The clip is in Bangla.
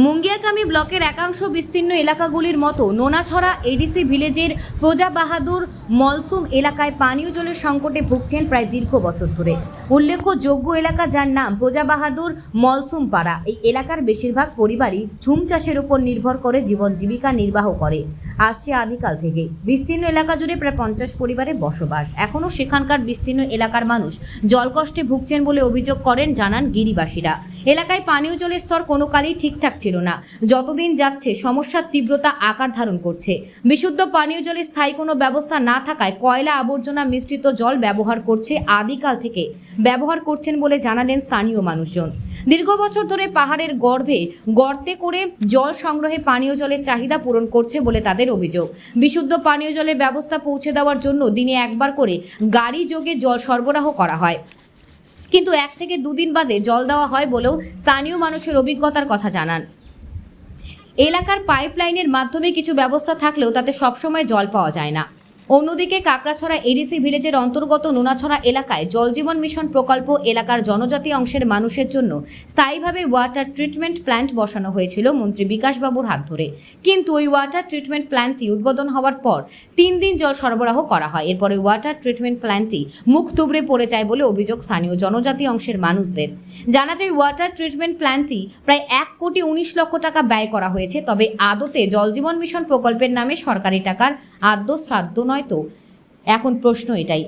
মুঙ্গিয়াকামি ব্লকের একাংশ বিস্তীর্ণ এলাকাগুলির মতো নোনাছড়া এডিসি ভিলেজের প্রজাবাহাদুর মলসুম এলাকায় পানীয় জলের সংকটে ভুগছেন প্রায় দীর্ঘ বছর ধরে। উল্লেখযোগ্য এলাকা যার নাম প্রজাবাহাদুর মলসুম পাড়া। এই এলাকার বেশিরভাগ পরিবারই ঝুম চাষের উপর নির্ভর করে জীবন জীবিকা নির্বাহ করে আসছে আদিকাল থেকে। বিস্তীর্ণ এলাকা জুড়ে প্রায় 50 পরিবারের বসবাস। এখনও সেখানকার বিস্তীর্ণ এলাকার মানুষ জলকষ্টে ভুগছেন বলে অভিযোগ করেন জানান গিরিবাসীরা। এলাকায় পানীয় জলের স্তর কোনো কালেই ঠিকঠাক ছিল না। যতদিন যাচ্ছে সমস্যার তীব্রতা আকার ধারণ করছে। বিশুদ্ধ পানীয় জলের স্থায়ী কোনো ব্যবস্থা না থাকায় কয়লা আবর্জনা মিশ্রিত জল ব্যবহার করছেন বলে জানালেন স্থানীয় মানুষজন। দীর্ঘ বছর ধরে পাহাড়ের গর্তে করে জল সংগ্রহে পানীয় জলের চাহিদা পূরণ করছে বলে তাদের অভিযোগ। বিশুদ্ধ পানীয় জলের ব্যবস্থা পৌঁছে দেওয়ার জন্য দিনে একবার করে গাড়ি যোগে জল সরবরাহ করা হয়, কিন্তু 1 থেকে 2 দিন বাদে জল দেওয়া হয় বলেও স্থানীয় মানুষের অভিজ্ঞতার কথা জানান। এলাকার পাইপলাইনের মাধ্যমে কিছু ব্যবস্থা থাকলেও তাতে সবসময় জল পাওয়া যায় না। অন্যদিকে কাকড়াছড়া এডিসি ভিলেজের অন্তর্গত নোনাছড়া এলাকায় জল জীবন মিশন প্রকল্প এলাকার জনজাতি অংশের মানুষের জন্য স্থায়ীভাবে ওয়াটার ট্রিটমেন্ট প্ল্যান্ট বসানো হয়েছিল মন্ত্রী বিকাশবাবুর হাত ধরে। কিন্তু ওই ওয়াটার ট্রিটমেন্ট প্ল্যান্টটি উদ্বোধন হওয়ার পর 3 দিন জল সরবরাহ করা হয়। এরপরে ওয়াটার ট্রিটমেন্ট প্ল্যান্টটি মুখ থুবড়ে পড়ে যায় বলে অভিযোগ স্থানীয় জনজাতি অংশের মানুষদের। জানা যায় ওয়াটার ট্রিটমেন্ট প্ল্যান্টটি প্রায় 1,19 লক্ষ টাকা ব্যয় করা হয়েছে। তবে আদতে জল জীবন মিশন প্রকল্পের নামে সরকারি টাকার আদ্য শ্রাদ্ধ নয় তো? এখন প্রশ্ন এটাই,